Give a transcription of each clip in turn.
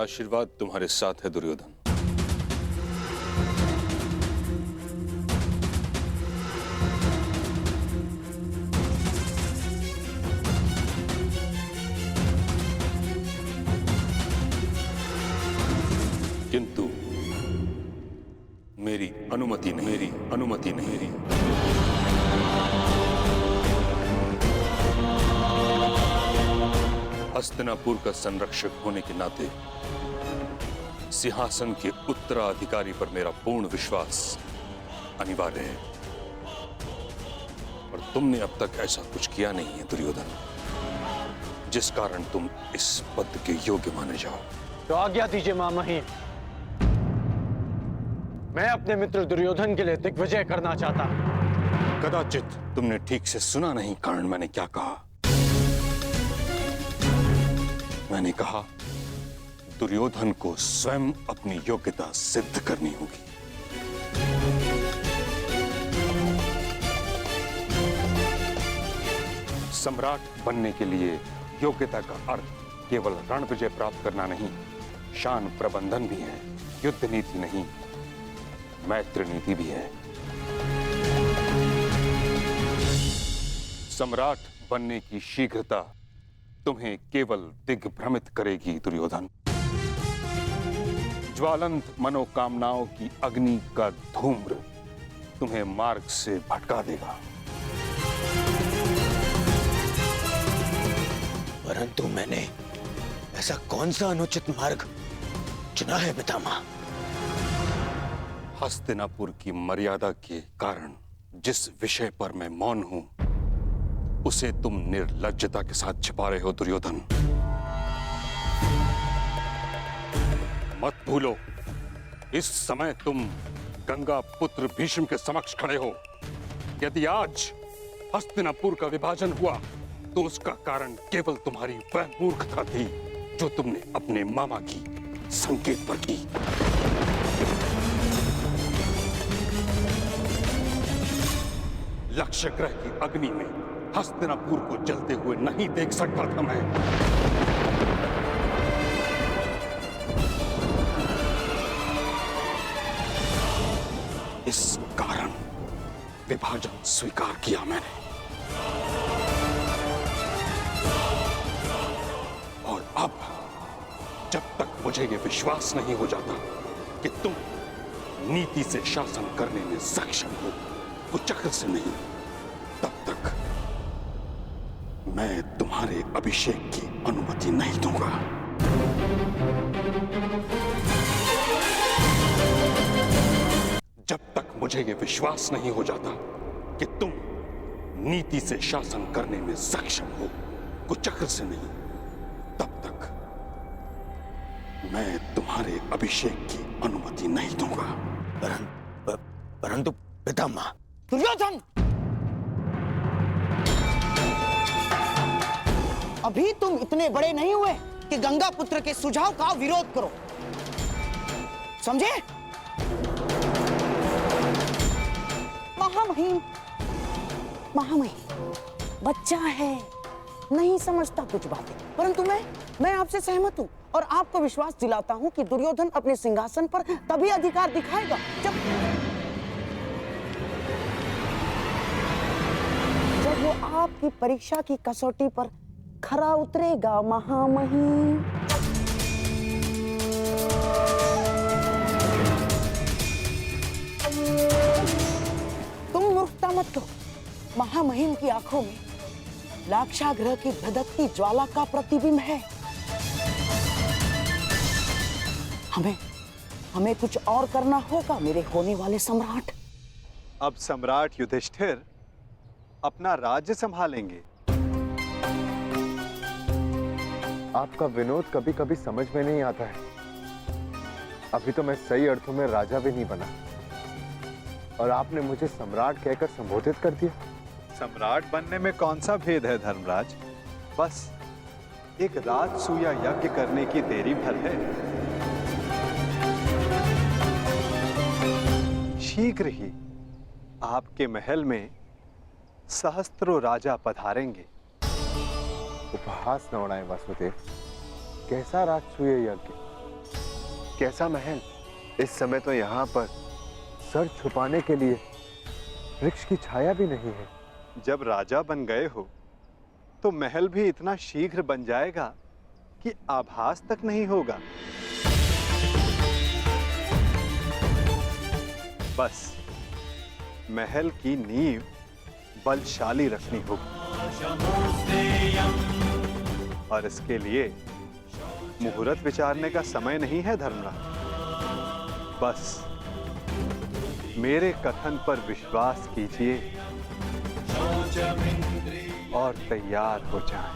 आशीर्वाद तुम्हारे साथ है दुर्योधन। किंतु मेरी अनुमति नहीं। हस्तिनापुर का संरक्षक होने के नाते सिंहासन के उत्तराधिकारी पर मेरा पूर्ण विश्वास अनिवार्य है, और तुमने अब तक ऐसा कुछ किया नहीं है दुर्योधन, जिस कारण तुम इस पद के योग्य माने जाओ। तो आज्ञा दीजिए महामहिम, मैं अपने मित्र दुर्योधन के लिए दिग्विजय करना चाहता हूं। कदाचित तुमने ठीक से सुना नहीं, कारण मैंने क्या कहा। मैंने कहा दुर्योधन को स्वयं अपनी योग्यता सिद्ध करनी होगी। सम्राट बनने के लिए योग्यता का अर्थ केवल रण विजय प्राप्त करना नहीं, शान प्रबंधन भी है। युद्ध नीति नहीं, मैत्री नीति भी है। सम्राट बनने की शीघ्रता तुम्हें केवल दिग्भ्रमित करेगी दुर्योधन। ज्वालंत मनोकामनाओं की अग्नि का धूम्र तुम्हें मार्ग से भटका देगा। परंतु मैंने ऐसा कौन सा अनुचित मार्ग चुना है पितामह? हस्तिनापुर की मर्यादा के कारण जिस विषय पर मैं मौन हूं, उसे तुम निर्लज्जता के साथ छिपा रहे हो दुर्योधन। मत भूलो, इस समय तुम गंगा पुत्र भीष्म के समक्ष खड़े हो। यदि आज हस्तिनापुर का विभाजन हुआ तो उसका कारण केवल तुम्हारी वह मूर्खता थी जो तुमने अपने मामा की संकेत पर की। लक्ष्य ग्रह की अग्नि में हस्तिनापुर को जलते हुए नहीं देख सकता था मैं। इस कारण विभाजन स्वीकार किया मैंने, और अब जब तक मुझे यह विश्वास नहीं हो जाता कि तुम नीति से शासन करने में सक्षम हो, कुचक्र से नहीं, तब तक मैं तुम्हारे अभिषेक की अनुमति नहीं दूंगा। जब तक मुझे यह विश्वास नहीं हो जाता कि तुम नीति से शासन करने में सक्षम हो, कुचक्र से नहीं, तब तक मैं तुम्हारे अभिषेक की अनुमति नहीं दूंगा। परंतु पितामह। दुर्योधन! अभी तुम इतने बड़े नहीं हुए कि गंगा पुत्र के सुझाव का विरोध करो, समझे? महामहिम, बच्चा है, नहीं समझता कुछ बातें, परंतु मैं आपसे सहमत हूँ और आपको विश्वास दिलाता हूँ कि दुर्योधन अपने सिंहासन पर तभी अधिकार दिखाएगा जब वो आपकी परीक्षा की कसौटी पर खरा उतरेगा। महामहिम, तुम मूर्खता मत करो। महामहिम की आंखों में लाक्षागृह की धधकती ज्वाला का प्रतिबिंब है। हमें कुछ और करना होगा मेरे होने वाले सम्राट। अब सम्राट युधिष्ठिर अपना राज्य संभालेंगे। आपका विनोद कभी कभी समझ में नहीं आता है। अभी तो मैं सही अर्थों में राजा भी नहीं बना और आपने मुझे सम्राट कहकर संबोधित कर दिया। सम्राट बनने में कौन सा भेद है धर्मराज? बस एक राजसूया यज्ञ करने की देरी भर है। शीघ्र ही आपके महल में सहस्त्रों राजा पधारेंगे। उपहास न उड़ाएं वासुदेव। कैसा राजसूय यज्ञ? कैसा महल? इस समय तो यहाँ पर सर छुपाने के लिए वृक्ष की छाया भी नहीं है। जब राजा बन गए हो तो महल भी इतना शीघ्र बन जाएगा कि आभास तक नहीं होगा। बस महल की नींव बलशाली रखनी होगी और इसके लिए मुहूर्त विचारने का समय नहीं है धर्मराज। बस मेरे कथन पर विश्वास कीजिए और तैयार हो जाएं।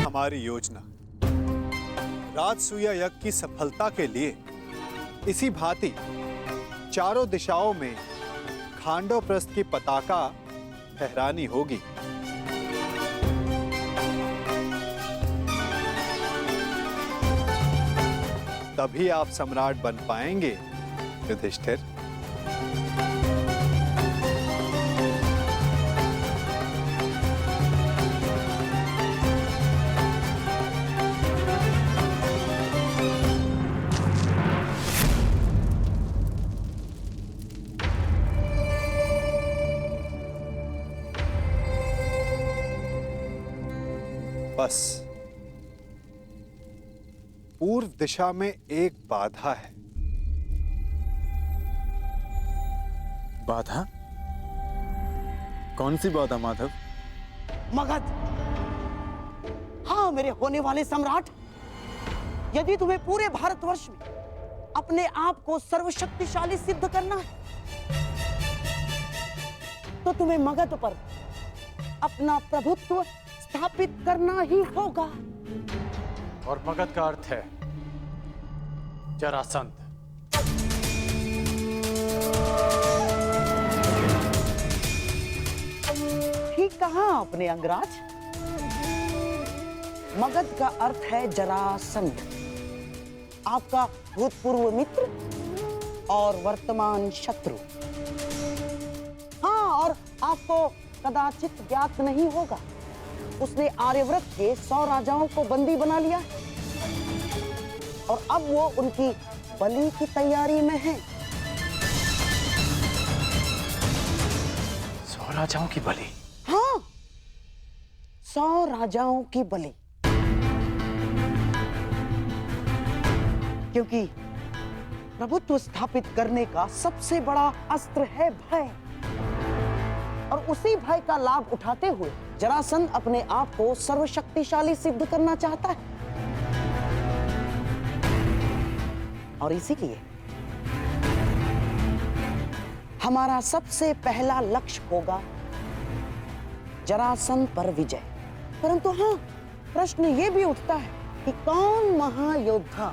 हमारी योजना राजसूया यज्ञ की सफलता के लिए इसी भांति चारों दिशाओं में खांडवप्रस्थ की पताका फहरानी होगी। तभी आप सम्राट बन पाएंगे युधिष्ठिर। बस पूर्व दिशा में एक बाधा है। बाधा? कौन सी बाधा माधव? मगध। हाँ मेरे होने वाले सम्राट, यदि तुम्हें पूरे भारतवर्ष में अपने आप को सर्वशक्तिशाली सिद्ध करना है तो तुम्हें मगध पर अपना प्रभुत्व स्थापित करना ही होगा। और मगध का अर्थ है जरासंध। ठीक कहा आपने अंगराज। मगध का अर्थ है जरासंध, आपका भूतपूर्व मित्र और वर्तमान शत्रु। हाँ, और आपको कदाचित ज्ञात नहीं होगा, उसने आर्यव्रत के 100 राजाओं को बंदी बना लिया है और अब वो उनकी बलि की तैयारी में है। 100 राजाओं की बलि? हाँ, 100 राजाओं की बलि। क्योंकि प्रभुत्व स्थापित करने का सबसे बड़ा अस्त्र है भय, और उसी भय का लाभ उठाते हुए जरासंध अपने आप को सर्वशक्तिशाली सिद्ध करना चाहता है। और इसीलिए हमारा सबसे पहला लक्ष्य होगा जरासंध पर विजय। परंतु हाँ, प्रश्न ये भी उठता है कि कौन महायोद्धा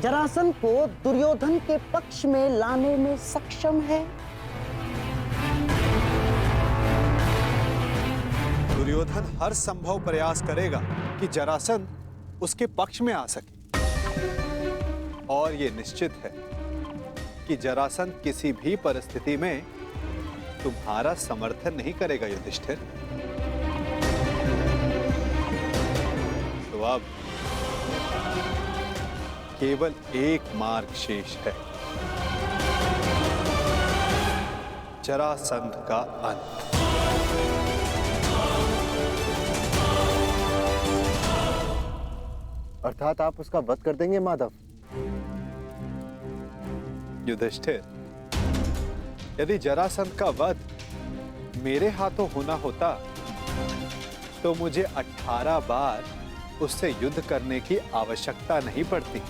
जरासंध को दुर्योधन के पक्ष में लाने में सक्षम है। दुर्योधन हर संभव प्रयास करेगा कि जरासंध उसके पक्ष में आ सके, और यह निश्चित है कि जरासंध किसी भी परिस्थिति में तुम्हारा समर्थन नहीं करेगा युधिष्ठिर। तो अब केवल एक मार्ग शेष है, जरासंध का अंत। अर्थात आप उसका वध कर देंगे माधव? युधिष्ठिर, यदि जरासंध का वध मेरे हाथों होना होता तो मुझे 18 बार उससे युद्ध करने की आवश्यकता नहीं पड़ती।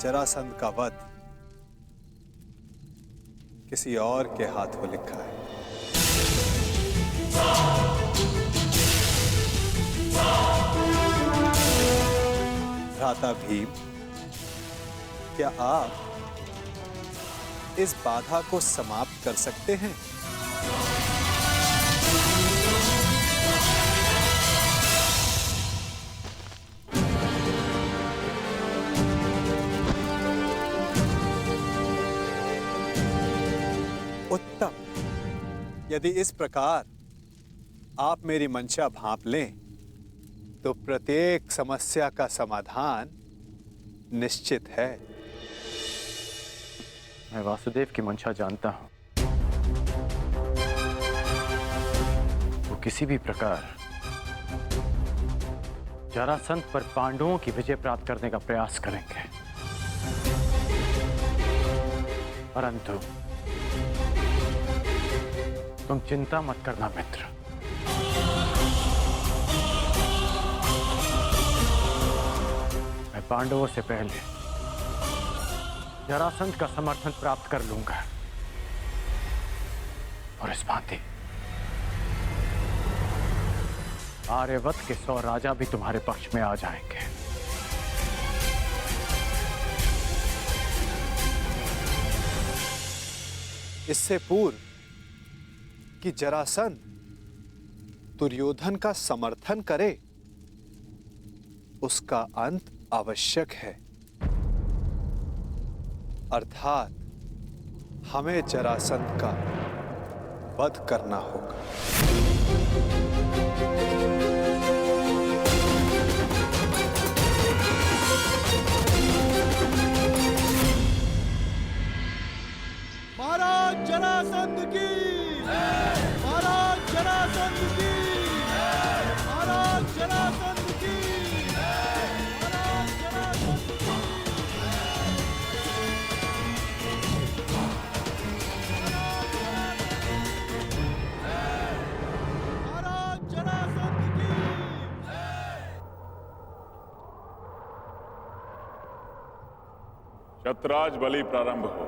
जरासंध का वध किसी और के हाथों लिखा है। भ्राता भीम, क्या आप इस बाधा को समाप्त कर सकते हैं? यदि इस प्रकार आप मेरी मंशा भांप लें तो प्रत्येक समस्या का समाधान निश्चित है। मैं वासुदेव की मंशा जानता हूं। वो किसी भी प्रकार जरासंध पर पांडवों की विजय प्राप्त करने का प्रयास करेंगे, परंतु तुम चिंता मत करना मित्र। मैं पांडवों से पहले जरासंध का समर्थन प्राप्त कर लूंगा और इस भांति आर्यवत के 100 राजा भी तुम्हारे पक्ष में आ जाएंगे। इससे पूर्व कि जरासंध दुर्योधन का समर्थन करे, उसका अंत आवश्यक है। अर्थात हमें जरासंध का वध करना होगा। महाराज जरासंध की, महाराज जरासंध की, महाराज जरासंध की, महाराज जरासंध की। महाराज जरासंध की। शतराज बलि प्रारंभ हो।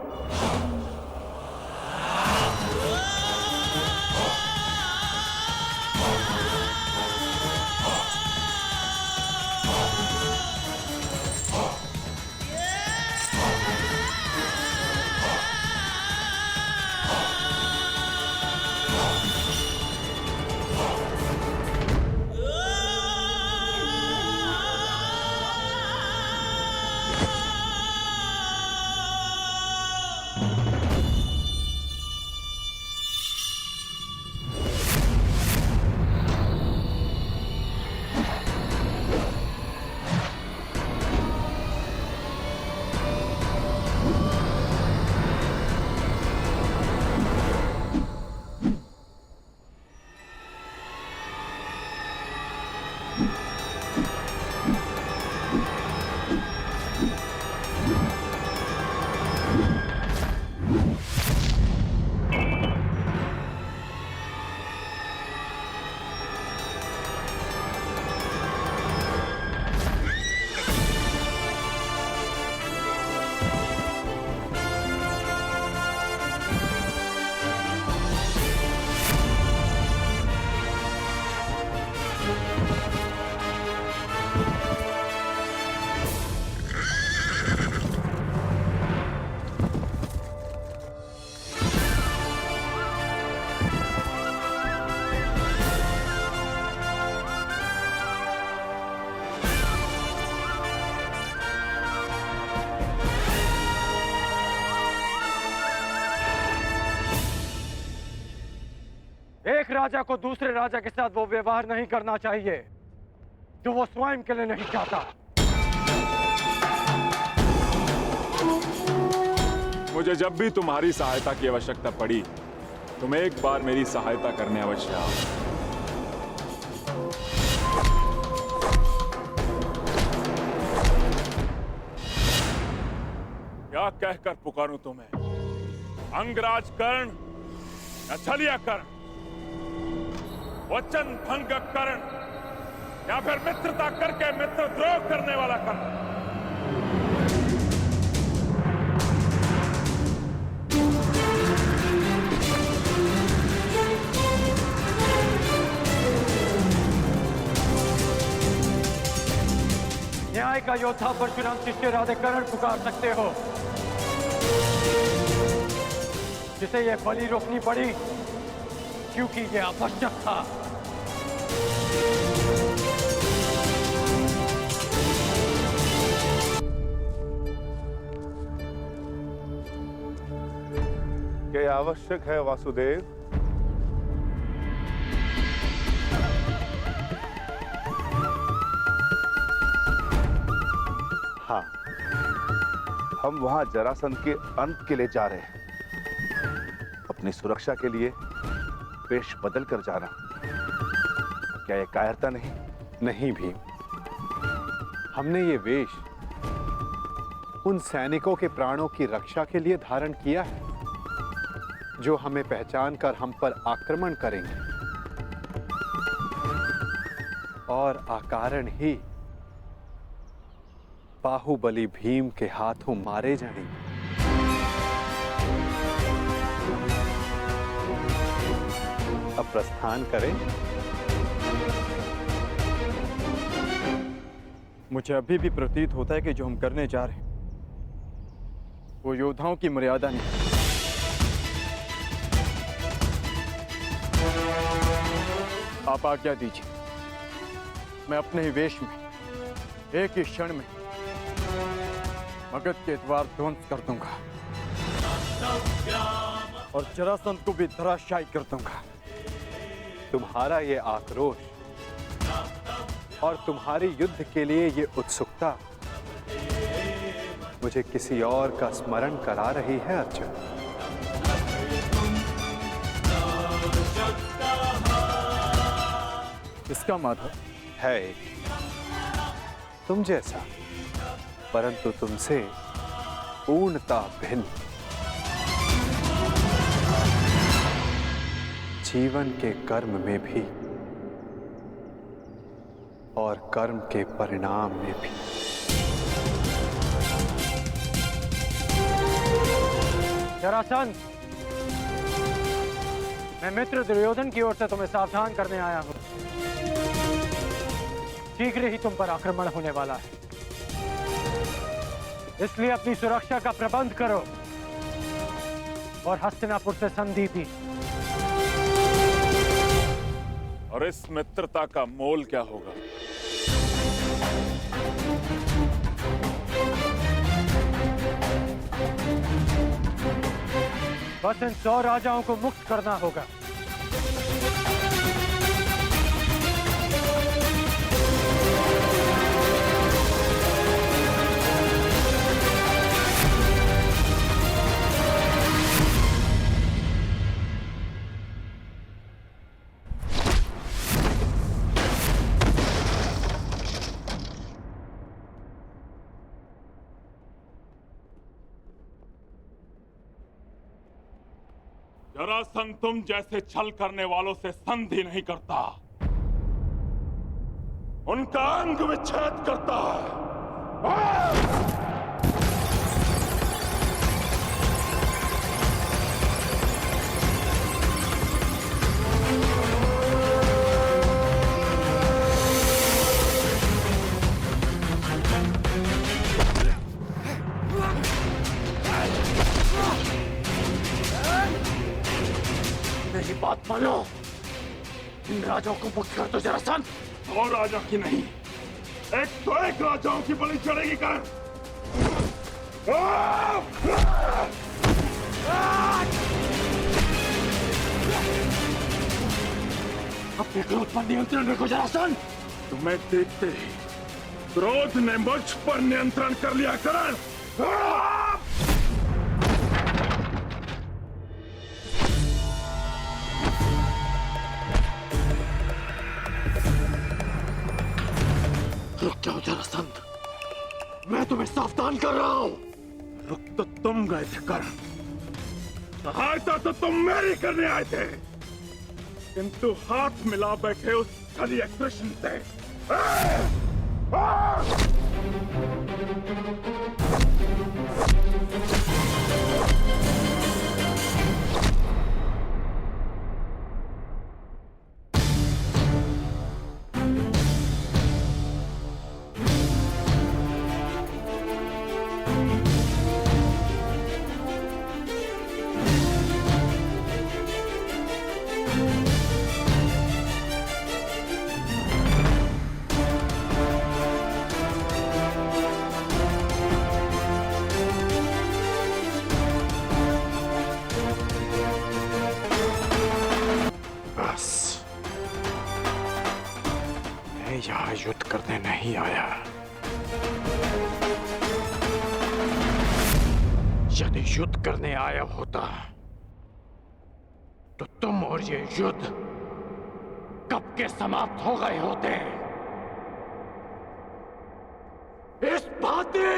एक राजा को दूसरे राजा के साथ वो व्यवहार नहीं करना चाहिए जो वो स्वयं के लिए नहीं चाहता। मुझे जब भी तुम्हारी सहायता की आवश्यकता पड़ी, तुम एक बार मेरी सहायता करने अवश्य आओ। क्या कहकर पुकारूं तुम्हें? अंगराज कर्ण या छलिया कर्ण? वचन भंग कर्ण या फिर मित्रता करके मित्रद्रोह करने वाला कर्ण? न्याय का योद्धा परशुराम शिष्य राधे कर्ण पुकार सकते हो, जिसे ये बलि रोकनी पड़ी क्योंकि ये आवश्यक था। क्या आवश्यक है वासुदेव? हाँ, हम वहां जरासंध के अंत के लिए जा रहे हैं। अपनी सुरक्षा के लिए वेश बदल कर जाना, क्या यह कायरता नहीं? नहीं भीम, हमने ये वेश उन सैनिकों के प्राणों की रक्षा के लिए धारण किया है जो हमें पहचान कर हम पर आक्रमण करेंगे और अकारण ही बाहुबली भीम के हाथों मारे जाएंगे। अब प्रस्थान करें। मुझे अभी भी प्रतीत होता है कि जो हम करने जा रहे हैं वो योद्धाओं की मर्यादा नहीं। आप आज्ञा दीजिए, मैं अपने ही वेश में एक ही क्षण में मगध के द्वार ध्वंस कर दूंगा और जरासंध को भी धराशायी कर दूंगा। तुम्हारा ये आक्रोश और तुम्हारी युद्ध के लिए ये उत्सुकता मुझे किसी और का स्मरण करा रही है अर्जुन। इसका माधव है तुम जैसा, परंतु तुमसे पूर्णता भिन्न। जीवन के कर्म में भी और कर्म के परिणाम में भी। जरासंध, मैं मित्र दुर्योधन की ओर से तुम्हें सावधान करने आया हूं। शीघ्र ही तुम पर आक्रमण होने वाला है, इसलिए अपनी सुरक्षा का प्रबंध करो और हस्तिनापुर से संधि भी। और इस मित्रता का मोल क्या होगा? बस इन 100 राजाओं को मुक्त करना होगा। जरासंध तुम जैसे छल करने वालों से संधि नहीं करता, उनका अंग विच्छेद करता है। मेरी बात मानो, इन राजाओं को मुक्त कर दो जरासंध। और राजा की नहीं, एक तो एक राजाओं की बलि चढ़ेगी कर। अपने क्रोध पर नियंत्रण रखो जरासंध। तुम्हें देखते ही क्रोध ने मुझ पर नियंत्रण कर लिया करण। रुक जाओ जरासंध, मैं तुम्हें सावधान कर रहा हूं। रुक तो तुम गए थे करण, सहायता तो तुम मेरी करने आए थे, किंतु हाथ मिला बैठे उस छलिए कृष्ण से। मैं यहाँ युद्ध करने नहीं आया। यदि युद्ध करने आया होता तो तुम और ये युद्ध कब के समाप्त हो गए होते। इस भांति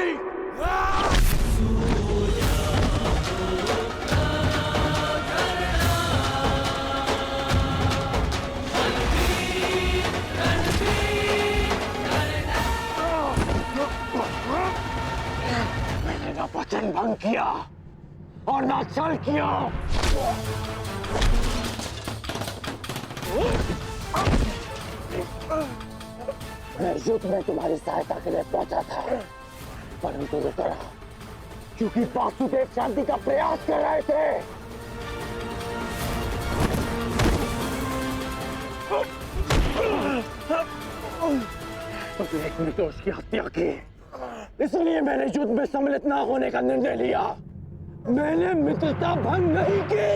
मैंने ना वचन भंग किया और ना छल किया। मैं युद्ध में तुम्हारी सहायता के लिए पहुंचा था, परंतु रुक रहा क्योंकि वासुदेव शांति का प्रयास कर रहे थे। तुमने एक निर्दोष की हत्या की, इसलिए मैंने युद्ध में सम्मिलित न होने का निर्णय लिया। मैंने मित्रता भंग नहीं की।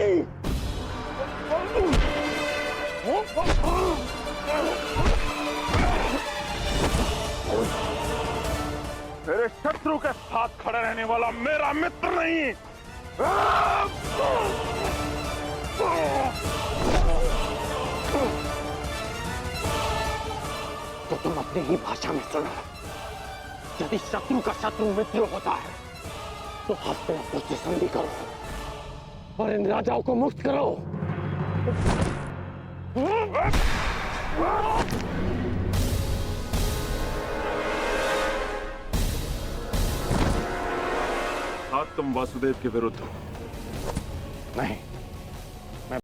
मेरे शत्रु के साथ खड़े रहने वाला मेरा मित्र नहीं। तो तुम अपनी ही भाषा में सुनो। यदि शत्रु का शत्रु मित्र होता है तो हस्तिनापुर से संधि करो और इन राजाओं को मुक्त करो। आज तुम वासुदेव के विरुद्ध हो। नहीं,